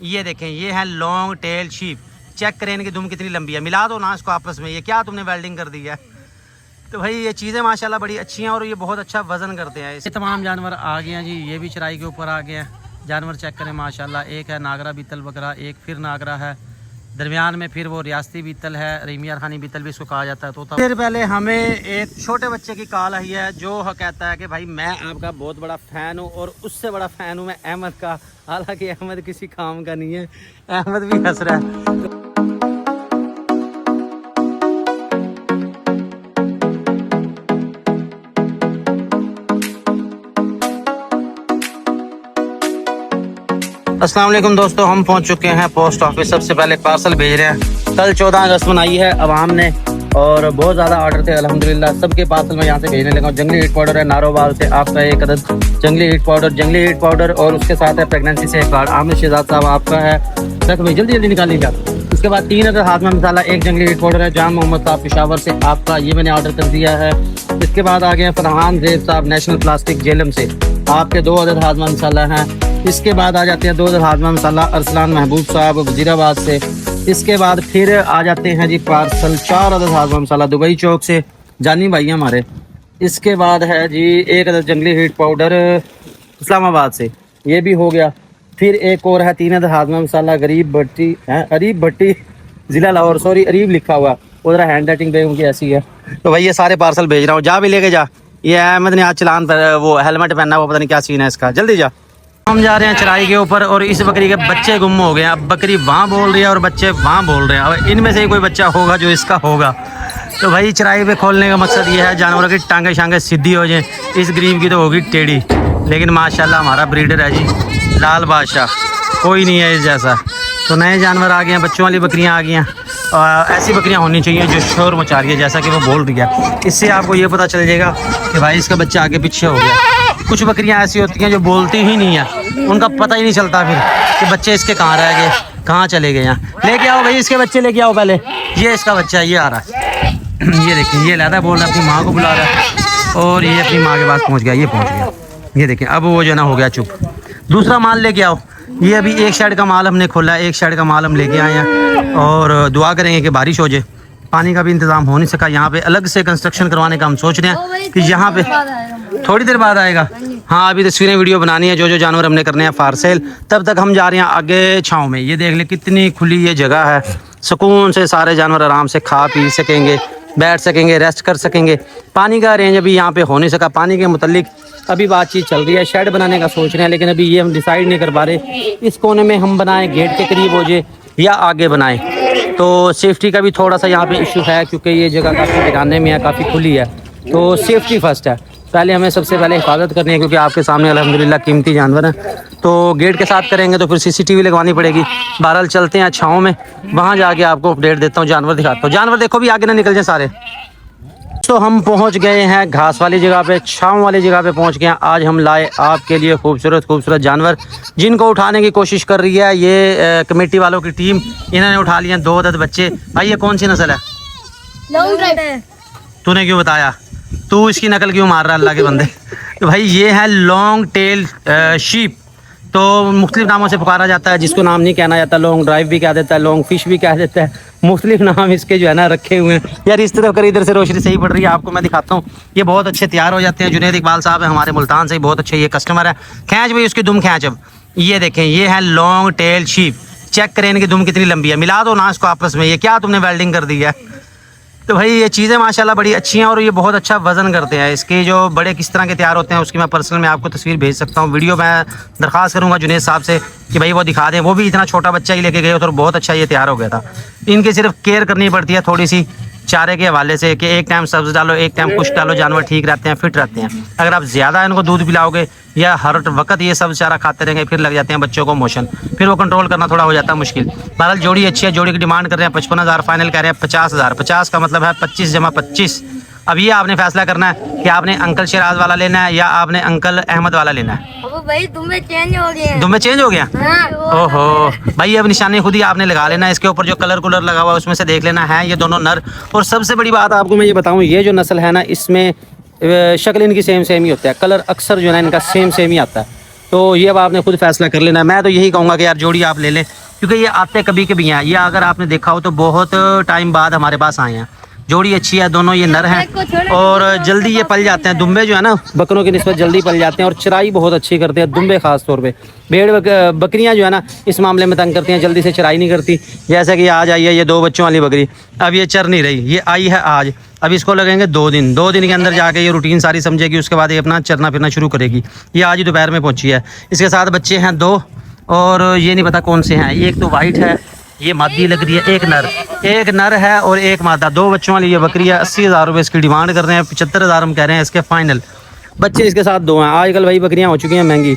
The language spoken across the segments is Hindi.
ये देखें, ये है लॉन्ग टेल शीप। चेक करें इनकी दुम कितनी लंबी है। मिला दो ना इसको आपस में। ये क्या तुमने वेल्डिंग कर दी है? तो भाई ये चीज़ें माशाल्लाह बड़ी अच्छी हैं और ये बहुत अच्छा वजन करते हैं। ये तमाम जानवर आ गए हैं जी। ये भी चराई के ऊपर आ गए हैं। जानवर चेक करें माशाल्लाह। एक है नागरा बीतल बकरा, एक फिर नागरा है, दरमियान में फिर वो रियासती बीतल है, रीमिया खानी बीतल भी इसको कहा जाता है। तो फिर पहले हमें एक छोटे बच्चे की कॉल आई है जो कहता है कि भाई मैं आपका बहुत बड़ा फ़ैन हूँ और उससे बड़ा फ़ैन हूँ मैं अहमद का। हालांकि अहमद किसी काम का नहीं है, अहमद भी हंस रहा है। अस्सलाम वालेकुम दोस्तों, हम पहुंच चुके हैं पोस्ट ऑफिस। सबसे पहले पार्सल भेज रहे हैं। कल 14 अगस्त मनाई है अवाम ने और बहुत ज़्यादा ऑर्डर थे अल्हम्दुलिल्लाह। सबके पार्सल मैं यहाँ से भेजने लगा हूँ। जंगली हीट पाउडर है नारोवाल से, आपका एक अदद जंगली हीट पाउडर और उसके साथ है प्रेगनेंसी से कार्ड। आमिर शहजाद साहब आपका है। सर भाई जल्दी जल्दी निकाल लीजिए। उसके बाद 3 अदद हाजमा मसाला, एक जंगली हीट पाउडर है जाम मोहम्मद साहब पेशावर से, आपका ये मैंने ऑर्डर कर दिया है। इसके बाद आ गए फरहान जैद साहब नेशनल प्लास्टिक जेलम से, आपके 2 अदद हाजमा मसाला हैं। इसके बाद आ जाते हैं 2 अदद हाजमा मसाला अरसलान महबूब साहब वजीराबाद से। इसके बाद फिर आ जाते हैं जी पार्सल 4 अदद हाजमा मसाला दुबई चौक से, जानी भाई हमारे। इसके बाद है जी 1 अदद जंगली हीट पाउडर इस्लामाबाद से, ये भी हो गया। फिर एक और है 3 अदद हाजमा मसाला अरीब भट्टी ज़िला लाहौर, सॉरी अरीब लिखा हुआ, उधर हैंड राइटिंग पे उनकी ऐसी है। तो भाई ये सारे पार्सल भेज रहा हूँ, जा भी लेके जा। ये अहमद ने आज चलान पर वो हेलमेट पहना हुआ, पता नहीं क्या सीन है इसका। जल्दी जा। हम जा रहे हैं चराई के ऊपर और इस बकरी के बच्चे गुम हो गए हैं। अब बकरी वहाँ बोल रही है और बच्चे वहाँ बोल रहे हैं। अब इनमें से ही कोई बच्चा होगा जो इसका होगा। तो भाई चराई पे खोलने का मकसद ये है जानवरों की टांगे शांगे सीधी हो जाए। इस गरीब की तो होगी टेढ़ी, लेकिन माशाल्लाह हमारा ब्रीडर है जी लाल बादशाह, कोई नहीं है इस जैसा। तो नए जानवर आ गए हैं, बच्चों वाली बकरियाँ आ गई हैं। ऐसी बकरियाँ होनी चाहिए जो शोर मचा रही है, जैसा कि वो बोल रही है। इससे आपको ये पता चल जाएगा कि भाई इसका बच्चा आगे पीछे हो गया। कुछ बकरियां ऐसी होती हैं जो बोलती ही नहीं है, उनका पता ही नहीं चलता फिर कि बच्चे इसके कहाँ रह गए, कहाँ चले गए। यहाँ लेके आओ भाई इसके बच्चे, लेके आओ पहले। ये इसका बच्चा है, ये आ रहा है। ये देखिए, ये लहदा बोल रहा है, अपनी माँ को बुला रहा है और ये अपनी माँ के पास पहुँच गया। ये पहुँच गया, ये देखिए। अब वो जो ना हो गया चुप। दूसरा माल लेके आओ। ये अभी एक शेड का माल हमने खोला है, एक शेड का माल हम लेके आए हैं और दुआ करेंगे कि बारिश हो जाए। पानी का भी इंतज़ाम हो नहीं सका, यहाँ पे अलग से कंस्ट्रक्शन करवाने का हम सोच रहे हैं कि यहाँ पे थोड़ी देर बाद आएगा। हाँ अभी तस्वीरें वीडियो बनानी है, जो जो जानवर हमने करने हैं फार सेल। तब तक हम जा रहे हैं आगे छाँव में। ये देख ले कितनी खुली ये जगह है, सुकून से सारे जानवर आराम से खा पी सकेंगे, बैठ सकेंगे, रेस्ट कर सकेंगे। पानी का अरेंज अभी यहाँ पे हो नहीं सका। पानी के मुतल्लिक अभी बातचीत चल रही है, शेड बनाने का सोच रहे हैं, लेकिन अभी ये हम डिसाइड नहीं कर पा रहे इस कोने में हम बनाएं गेट के करीब हो जाए या आगे बनाएं। तो सेफ्टी का भी थोड़ा सा यहाँ पे इशू है क्योंकि ये जगह काफ़ी टिकाने में है, काफ़ी खुली है। तो सेफ्टी फर्स्ट है, पहले हमें सबसे पहले हिफाजत करनी है क्योंकि आपके सामने अल्हम्दुलिल्लाह कीमती जानवर हैं। तो गेट के साथ करेंगे तो फिर CCTV लगवानी पड़ेगी। बहरहाल चलते हैं छाँव में, वहाँ जाके आपको अपडेट देता हूँ, जानवर दिखाता हूँ। जानवर देखो भी आगे ना निकल जाए सारे। तो हम पहुंच गए हैं घास वाली जगह पे, छाँव वाली जगह पे पहुंच गए हैं। आज हम लाए आपके लिए खूबसूरत जानवर जिनको उठाने की कोशिश कर रही है ये कमेटी वालों की टीम। इन्होंने उठा लिए 2 अदद बच्चे। भाई ये कौन सी नस्ल है? Long drive. तूने क्यों बताया? तू इसकी नकल क्यों मार रहा है अल्लाह के बंदे? तो भाई ये है लॉन्ग टेल शीप। तो मुख्तलिफ नामों से पुकारा जाता है, जिसको नाम नहीं कहना जाता। लॉन्ग ड्राइव भी कह देता है, लॉन्ग फिश भी कह देता है, मुख्तलिफ नाम इसके जो है ना रखे हुए हैं। यार इस तरफ कर, इधर से रोशनी सही पड़ रही है, आपको मैं दिखाता हूँ। ये बहुत अच्छे तैयार हो जाते हैं। जुनैद इकबाल साहब है हमारे मुल्तान से, बहुत अच्छे ये कस्टमर है। खैंच भाई उसकी दुम खैंच। अब ये देखें, ये है लॉन्ग टेल शीप। चेक करें इनकी दुम कितनी लंबी है। मिला दो ना इसको आपस में। ये क्या तुमने वेल्डिंग कर दी है? तो भाई ये चीज़ें माशाल्लाह बड़ी अच्छी हैं और ये बहुत अच्छा वज़न करते हैं। इसके जो बड़े किस तरह के तैयार होते हैं उसकी मैं पर्सनल में आपको तस्वीर भेज सकता हूँ। वीडियो मैं दरख्वास्त करूँगा जुनैद साहब से कि भाई वो दिखा दें। वो भी इतना छोटा बच्चा ही लेके गए तो बहुत अच्छा ये तैयार हो गया था। इनकी सिर्फ केयर करनी पड़ती है थोड़ी सी चारे के हवाले से कि एक टाइम सब्ज़ डालो, एक टाइम कुछ डालो, जानवर ठीक रहते हैं, फिट रहते हैं। अगर आप ज़्यादा इनको दूध पिलाओगे या हर वक्त ये सब चारा खाते रहेंगे फिर लग जाते हैं बच्चों को मोशन, फिर वो कंट्रोल करना थोड़ा हो जाता है मुश्किल। बहरहाल जोड़ी अच्छी है, जोड़ी की डिमांड कर रहे हैं 55,000, फाइनल कह रहे हैं 50,000। 50 का मतलब है 25 जमा 25। अब ये आपने फैसला करना है कि आपने अंकल शराज वाला लेना है या आपने अंकल अहमद वाला लेना है। भाई तुम्हें चेंज हो गया। तुम्हें चेंज हो गया? ओहो भाई अब निशानी खुद ही आपने लगा लेना। इसके ऊपर जो कलर कुलर लगा हुआ है उसमें से देख लेना है ये दोनों नर। और सबसे बड़ी बात आपको मैं ये बताऊं, ये जो नस्ल है ना इसमें शक्ल इनकी सेम ही होता है, कलर अक्सर जो है इनका सेम ही आता है। तो ये अब आपने खुद फैसला कर लेना। मैं तो यही कहूँगा कि यार जोड़ी आप ले लें, क्योंकि ये आते कभी कभी हैं। ये अगर आपने देखा हो तो बहुत टाइम बाद हमारे पास आए हैं। जोड़ी अच्छी है, दोनों ये नर हैं और जल्दी ये पल जाते हैं। दुम्बे जो है ना बकरों की निस्बत जल्दी पल जाते हैं और चराई बहुत अच्छी करते हैं दुम्बे खास तौर पे। भेड़ बकरियां जो है ना इस मामले में तंग करती हैं, जल्दी से चराई नहीं करती। जैसे कि आज आई है ये 2 बच्चों वाली बकरी, अब ये चर नहीं रही, ये आई है आज, अब इसको लगेंगे 2 दिन। 2 दिन के अंदर जाके ये रूटीन सारी समझेगी, उसके बाद ये अपना चरना फिरना शुरू करेगी। ये आज ही दोपहर में पहुंची है। इसके साथ बच्चे हैं 2 और ये नहीं पता कौन से हैं। एक तो वाइट है, ये मादी लग रही है, एक नर है और एक मादा। 2 बच्चों वाली ये बकरी है। 80,000 रुपये इसकी डिमांड कर रहे हैं, 75,000 हम कह रहे हैं इसके फाइनल। बच्चे इसके साथ 2 हैं। आजकल भाई बकरियां हो चुकी हैं महंगी,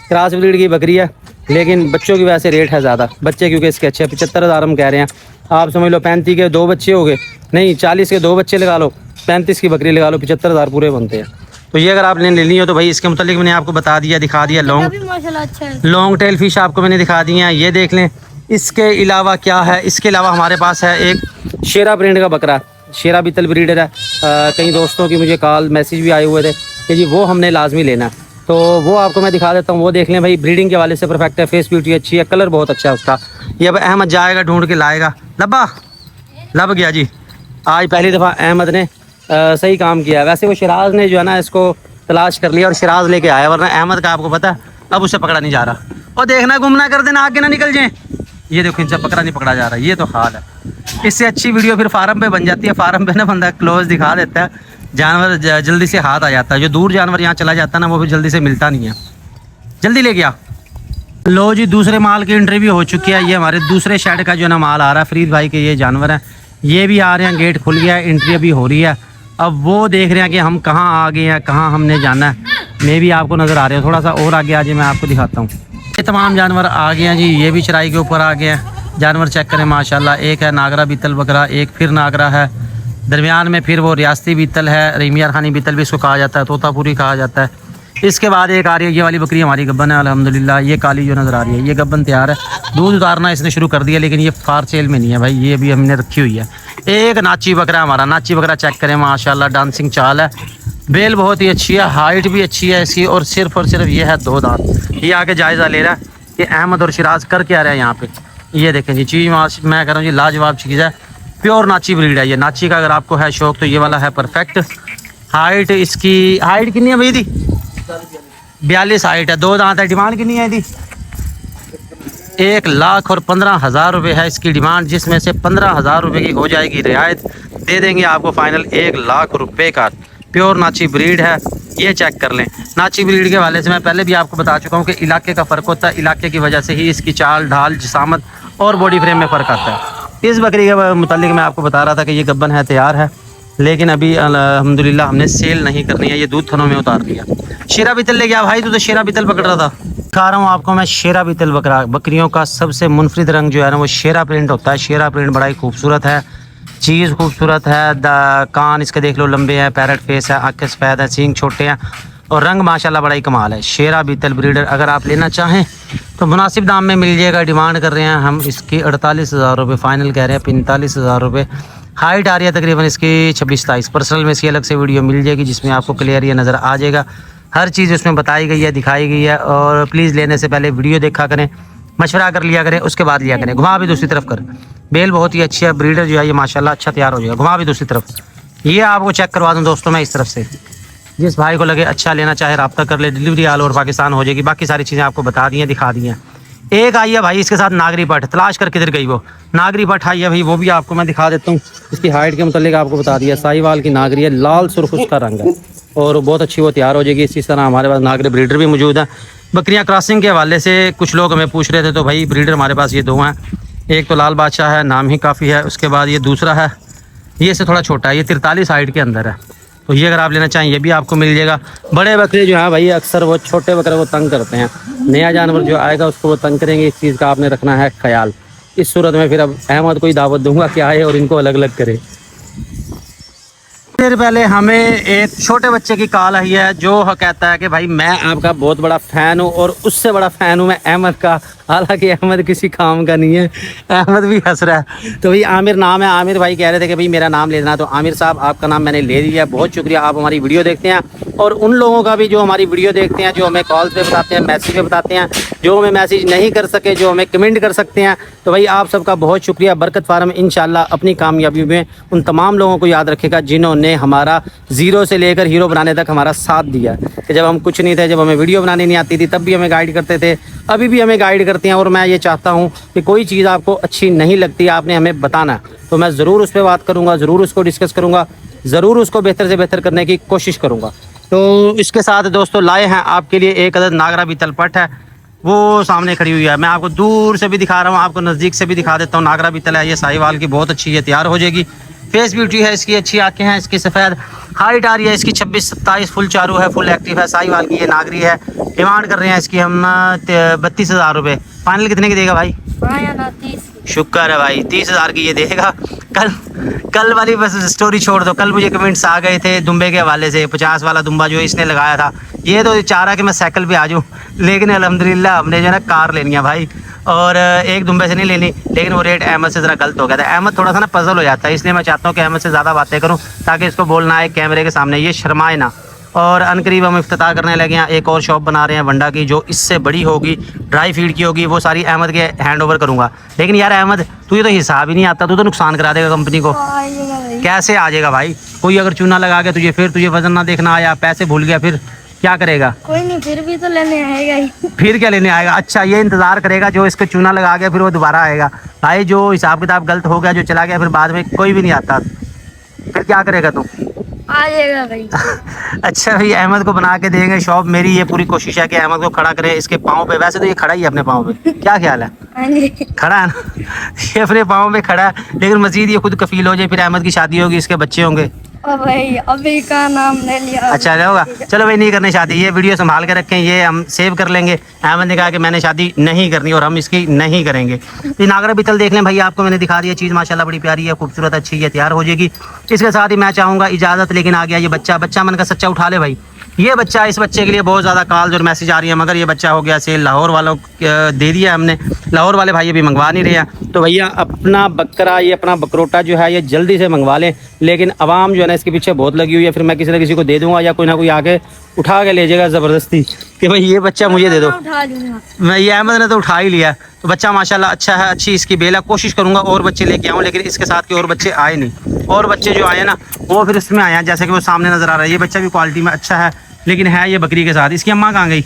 क्रॉस ब्रीड की बकरी है लेकिन बच्चों की वजह से रेट है ज़्यादा। बच्चे क्योंकि इसके अच्छे 75,000 हम कह रहे हैं। आप समझ लो 35 के 2 बच्चे हो गए, नहीं 40 के 2 बच्चे लगा लो, 35 की बकरी लगा लो, 75,000 पूरे बनते हैं। तो ये अगर आपने लेनी हो तो भाई इसके मुतालिक मैंने आपको बता दिया, दिखा दिया। लॉन्ग टेल फिश आपको मैंने दिखा दी हैं, ये देख लें। इसके अलावा क्या है, इसके अलावा हमारे पास है एक शेरा ब्रीड का बकरा, शेरा बीतल ब्रीडर है। कई दोस्तों की मुझे कॉल मैसेज भी आए हुए थे कि जी वो हमने लाजमी लेना है, तो वो आपको मैं दिखा देता हूँ। वो देख लें भाई, ब्रीडिंग के वाले से परफेक्ट है, फेस ब्यूटी अच्छी है, कलर बहुत अच्छा है उसका। ये अब अहमद जाएगा ढूंढ के लाएगा। लब्बा लब गया जी, आज पहली दफ़ा अहमद ने सही काम किया है। वैसे वो शिराज ने जो है ना इसको तलाश कर लिया और शिराज लेके आया, वरना अहमद का आपको पता है अब उसे पकड़ा नहीं जा रहा। और देखना गुमना कर देना, आगे ना निकल जाए। ये देखो इनसे पकड़ा नहीं पकड़ा जा रहा, ये तो हाल है। इससे अच्छी वीडियो फिर फार्म पे बन जाती है। फार्म पे ना बंदा क्लोज दिखा देता है, जानवर जल्दी से हाथ आ जाता है। जो दूर जानवर यहाँ चला जाता है ना वो भी जल्दी से मिलता नहीं है। जल्दी ले गया। लो जी, दूसरे माल की एंट्री भी हो चुकी है। ये हमारे दूसरे शेड का जो ना माल आ रहा है, फरीद भाई के ये जानवर हैं, ये भी आ रहे हैं। गेट खुल गया है, एंट्री अभी हो रही है। अब वो देख रहे हैं कि हम कहाँ आ गए हैं, कहाँ हमने जाना है। मैं भी आपको नज़र आ रहे हैं, थोड़ा सा और आगे आज मैं आपको दिखाता हूँ। ये तमाम जानवर आ गए हैं जी, ये भी चराई के ऊपर आ गए हैं। जानवर चेक करें माशाल्लाह। एक है नागरा बीतल बकरा, एक फिर नागरा है, दरमियान में फिर वो रियासती बीतल है, रहीमियार खानी बीतल भी इसको कहा जाता है, तोतापुरी कहा जाता है। इसके बाद एक आ रही है, ये वाली बकरी हमारी गब्बन है अल्हम्दुलिल्लाह। ये काली जो नज़र आ रही है ये गब्बन तैयार है, दूध उतारना इसने शुरू कर दिया, लेकिन ये फार सेल में नहीं है भाई, ये भी हमने रखी हुई है। एक नाची बकरा हमारा, नाची बकरा चेक करें माशाल्लाह, डांसिंग चाल है, बेल बहुत ही अच्छी है, हाइट भी अच्छी है इसकी, और सिर्फ ये है 2 दांत। ये आके जायज़ा ले रहा है कि अहमद और शिराज कर क्या रहे हैं यहाँ पे। ये देखें जी, चीज़ मैं कह रहा हूँ जी लाजवाब चीज़ है, प्योर नाची ब्रीड है ये। नाची का अगर आपको है शौक तो ये वाला है परफेक्ट। हाइट इसकी, हाइट कितनी है भाई दी? 42 हाइट है, 2 दांत है। डिमांड कितनी है दी? 1,15,000 रुपये है इसकी डिमांड, जिसमें से 15,000 रुपये की हो जाएगी रियायत। दे देंगे आपको फाइनल 1,00,000 रुपये का। प्योर नाची ब्रीड है, ये चेक कर लें। नाची ब्रीड के वाले से मैं पहले भी आपको बता चुका हूँ कि इलाके का फ़र्क होता है, इलाके की वजह से ही इसकी चाल ढाल जिसामत और बॉडी फ्रेम में फ़र्क आता है। इस बकरी के मुतालिक मैं आपको बता रहा था कि ये गब्बन है, तैयार है, लेकिन अभी अल्हम्दुलिल्लाह हमने सेल नहीं करनी है, ये दूध थनों में उतार दिया। शेरा बीतल ले गया भाई, तू तो शेरा बीतल पकड़ रहा था। दिखा रहा हूँ आपको मैं शेरा बीतल बकरा। बकरियों का सबसे मुनफरिद रंग जो है ना वो शेरा प्रिंट होता है। शेरा प्रिंट बड़ा ही खूबसूरत है, चीज़ खूबसूरत है। कान इसके देख लो लंबे हैं, पैरट फेस है, आँखें सफ़ेद है, सींग छोटे हैं और रंग माशाल्लाह बड़ा ही कमाल है। शेरा बीतल ब्रीडर अगर आप लेना चाहें तो मुनासिब दाम में मिल जाएगा। डिमांड कर रहे हैं हम इसकी 48,000 रुपये, फाइनल कह रहे हैं 45,000 रुपये। हाइट आ रही है तकरीबन इसकी 26-27। पर्सनल में इसकी अलग से वीडियो मिल जाएगी जिसमें आपको क्लियर ये नज़र आ जाएगा, हर चीज़ उसमें बताई गई है, दिखाई गई है। और प्लीज़ लेने से पहले वीडियो देखा करें, मशवरा कर लिया करें, उसके बाद लिया करें। घुमा भी दूसरी तरफ कर, बेल बहुत ही अच्छी है। ब्रीडर जो है ये माशाल्लाह अच्छा तैयार हो जाएगा। घुमा भी दूसरी तरफ, ये आपको चेक करवा दूँ दोस्तों मैं इस तरफ से। जिस भाई को लगे अच्छा लेना चाहे रब्ता कर ले, डिलीवरी ऑल ओवर पाकिस्तान हो जाएगी। बाकी सारी चीज़ें आपको बता दी हैं, दिखा दी हैं। एक आई है भाई इसके साथ नागरी पट, तलाश कर किधर गई वो नागरी पट आई है भाई, वो भी आपको मैं दिखा देता हूँ। इसकी हाइट के मुतालिक आपको बता दिया, साहिवाल की नागरी है, लाल सुर्ख उसका रंग है और बहुत अच्छी वो तैयार हो जाएगी। इसी तरह हमारे पास नागरी ब्रीडर भी मौजूद है। बकरियाँ क्रॉसिंग के हवाले से कुछ लोग हमें पूछ रहे थे, तो भाई ब्रीडर हमारे पास ये 2 हैं। एक तो लाल बादशाह है, नाम ही काफ़ी है। उसके बाद ये दूसरा है, ये से थोड़ा छोटा है, ये 43 हाइट के अंदर है। तो ये अगर आप लेना चाहें ये भी आपको मिल जाएगा। बड़े बकरे जो हैं भाई अक्सर वो छोटे बकरे वो तंग करते हैं, नया जानवर जो आएगा उसको वो तंग करेंगे। इस चीज़ का आपने रखना है ख्याल। इस सूरत में फिर अब अहमद को ही दावत दूंगा कि आए और इनको अलग अलग करे। देर पहले हमें एक छोटे बच्चे की कॉल आई है जो कहता है कि भाई मैं आपका बहुत बड़ा फ़ैन हूँ और उससे बड़ा फ़ैन हूँ मैं अहमद का। हालांकि अहमद किसी काम का नहीं है, अहमद भी हंस रहा है। तो भाई आमिर नाम है, आमिर भाई कह रहे थे कि भाई मेरा नाम ले देना, तो आमिर साहब आपका नाम मैंने ले लिया, बहुत शुक्रिया। आप हमारी वीडियो देखते हैं और उन लोगों का भी जो हमारी वीडियो देखते हैं, जो हमें कॉल पे बताते हैं, मैसेज पे बताते हैं, जो हमें मैसेज नहीं कर सके, जो हमें कमेंट कर सकते हैं, तो भाई आप सबका बहुत शुक्रिया। बरकत फार्म इंशाल्लाह अपनी कामयाबी में उन तमाम लोगों को याद रखेगा जिन्होंने हमारा ज़ीरो से लेकर हीरो बनाने तक हमारा साथ दिया। कि जब हम कुछ नहीं थे, जब हमें वीडियो बनानी नहीं आती थी, तब भी हमें गाइड करते थे, अभी भी हमें गाइड करते हैं। और मैं ये चाहता हूँ कि कोई चीज़ आपको अच्छी नहीं लगती, आपने हमें बताना, तो मैं ज़रूर उस पर बात करूँगा, ज़रूर उसको डिस्कस करूँगा, ज़रूर उसको बेहतर से बेहतर करने की कोशिश करूँगा। तो इसके साथ दोस्तों लाए हैं आपके लिए एक अदद नागरा बीतल पट है, वो सामने खड़ी हुई है। मैं आपको दूर से भी दिखा रहा हूँ, आपको नज़दीक से भी दिखा देता हूँ। नागरा बीतल है ये, साहिवाल की, बहुत अच्छी है, तैयार हो जाएगी। फेस ब्यूटी है इसकी, अच्छी आंखें हैं इसकी, सफ़ेद हाइट आ रही है इसकी 26-27, फुल चारू है, फुल एक्टिव है। साहिवाल की ये नागरी है। डिमांड कर रहे हैं इसकी हम 32,000 रुपये। फाइनल कितने की देगा भाई? शुक्र है भाई, 30,000 की ये देगा। कल वाली बस स्टोरी छोड़ दो, कल मुझे कमेंट्स आ गए थे दुम्बे के हवाले से, 50 वाला दुम्बा जो इसने लगाया था। ये तो चाह रहा कि मैं साइकिल पे आ जाऊँ, लेकिन अल्हम्दुलिल्लाह हमने जो है ना कार लेनी है भाई, और एक दुम्बे से नहीं लेनी। लेकिन वो रेट अहमद से ज़रा गलत हो गया था। अहमद थोड़ा सा ना पजल हो जाता है, इसलिए मैं चाहता हूँ कि अहमद से ज़्यादा बातें करूँ ताकि इसको बोलना है कैमरे के सामने, ये शर्माए ना। और अनकरीब हम इफ्तिताह करने लगे हैं, एक और शॉप बना रहे हैं वंडा की, जो इससे बड़ी होगी, ड्राई फीड की होगी, वो सारी अहमद के हैंड ओवर करूँगा। लेकिन यार अहमद, तुझे तो हिसाब ही नहीं आता, तू तो नुकसान करा देगा कंपनी को। कैसे आ जाएगा भाई? कोई अगर चूना लगा के तुझे, फिर तुझे वजन ना देखना आया, पैसे भूल गया, फिर क्या करेगा? कोई नहीं, फिर भी तो लेने आएगा ही। फिर क्या लेने आएगा? अच्छा, ये इंतज़ार करेगा जो इसको चूना लगा गया, फिर वो दोबारा आएगा। भाई जो हिसाब किताब गलत हो गया, जो चला गया, फिर बाद में कोई भी नहीं आता, फिर क्या करेगा तू? आ जाएगा भाई। अच्छा भाई, अहमद को बना के देंगे शॉप। मेरी ये पूरी कोशिश है कि अहमद को खड़ा करें इसके पाँव पे। वैसे तो ये खड़ा ही है अपने पाँव पे, क्या ख्याल है? खड़ा है ना? ये अपने पाँव पे खड़ा है, लेकिन मजीद ये खुद कफील हो जाए, फिर अहमद की शादी होगी, इसके बच्चे होंगे। भाई अभी का नाम ले लिया। अच्छा होगा, चलो भाई नहीं करनी शादी, ये वीडियो संभाल के रखें, ये हम सेव कर लेंगे। अहमद ने कहा कि मैंने शादी नहीं करनी और हम इसकी नहीं करेंगे। तो नागरा बीतल देख लें भाई, आपको मैंने दिखा दिया चीज़, माशाल्लाह बड़ी प्यारी है, खूबसूरत, अच्छी है, तैयार हो जाएगी। इसके साथ ही मैं चाहूँगा इजाज़त, लेकिन आ गया ये बच्चा मन का सच्चा उठा ले भाई। ये बच्चा, इस बच्चे के लिए बहुत ज़्यादा कॉल्स और मैसेज आ रही है, मगर ये बच्चा हो गया सेल, लाहौर वालों दे दिया हमने, लाहौर वाले भाई अभी मंगवा नहीं रहे हैं। तो भैया अपना बकरा, ये अपना बकरोटा जो है, ये जल्दी से मंगवा लें। लेकिन आवाम जो है ना इसके पीछे बहुत लगी हुई है, फिर मैं किसी न किसी को दे दूंगा, या कोई ना कोई आके उठा के ले जाएगा ज़बरदस्ती कि भाई ये बच्चा मुझे दे दो। मैं ये अहमद ने तो उठा ही लिया। तो बच्चा माशाल्लाह अच्छा है, अच्छी इसकी बेला, कोशिश करूँगा और बच्चे लेके आऊँ, लेकिन इसके साथ के और बच्चे आए नहीं। और बच्चे जो आए ना वो फिर इसमें आए हैं, जैसे कि वो सामने नज़र आ रहा है। ये बच्चा भी क्वालिटी में अच्छा है, लेकिन है ये बकरी के साथ। इसकी अम्मा कहाँ गई?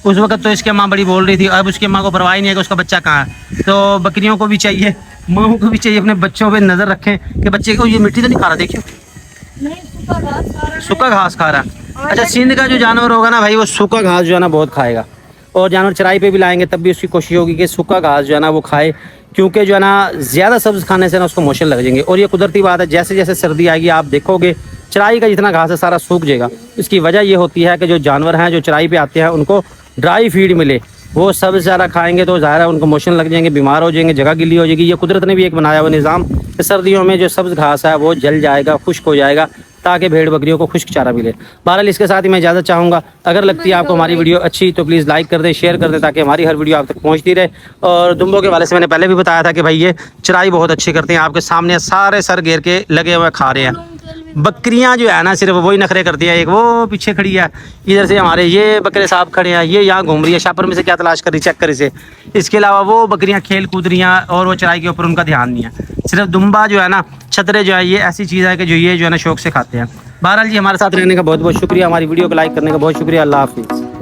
उस वक्त तो इसकी अम्मा बड़ी बोल रही थी, अब उसकी अम्मा को परवाह ही नहीं है कि उसका बच्चा कहाँ है। तो बकरियों को भी चाहिए, माओं को भी चाहिए, अपने बच्चों पे नज़र रखें कि बच्चे को ये मिट्टी तो नहीं खा रहा, देखियो सूखा घास खा रहा है। अच्छा, सिंध का जो जानवर होगा ना भाई, वो सूखा घास जो है ना बहुत खाएगा, और जानवर चराई पे भी लाएंगे तब भी उसकी कोशिश होगी कि सूखा घास जो है ना वो खाए, क्योंकि जो है ना ज़्यादा सब्ज़ खाने से ना उसको मोशन लग जाएंगे। और ये कुदरती बात है, जैसे जैसे सर्दी आएगी आप देखोगे चराई का जितना घास है सारा सूख जाएगा। इसकी वजह ये होती है कि जो जानवर हैं जो चराई पे आते हैं उनको ड्राई फीड मिले, वो सब ज़्यादा खाएंगे तो ज़ाहिर है उनको मोशन लग जाएंगे, बीमार हो जाएंगे, जगह गिल्ली हो जाएगी। ये कुदरत ने भी एक बनाया हुआ निज़ाम, सर्दियों में जो सब्ज़ घास है वो जल जाएगा, खुश्क हो जाएगा, ताकि भेड़ बकरियों को खुश्क चारा मिले। बहरहाल इसके साथ ही मैं इजाज़त चाहूँगा। अगर लगती है आपको हमारी वीडियो अच्छी तो प्लीज़ लाइक कर दें, शेयर कर दें, ताकि हमारी हर वीडियो आप तक पहुँचती रहे। और दुम्बों के वाले से मैंने पहले भी बताया था कि भाई ये चराई बहुत अच्छी करते हैं, आपके सामने सारे सर घेर के लगे हुए खा रहे हैं। बकरियां जो है ना सिर्फ वही नखरे करती है। एक वो पीछे खड़ी है, इधर से हमारे ये बकरे साहब खड़े हैं, ये यहाँ घूम रही है, शापर में से क्या तलाश कर रही, चेक कर इसे। इसके अलावा वो बकरियां खेल कूद रही हैं और वो चराई के ऊपर उनका ध्यान नहीं है। सिर्फ दुम्बा जो है ना, छतरे जो है, ये ऐसी चीज़ है कि जो ये जो है ना शौक से खाते हैं। बहरहाल जी, हमारे साथ रहने का बहुत बहुत शुक्रिया, हमारी वीडियो को लाइक करने का बहुत शुक्रिया। अल्लाह हाफिज़।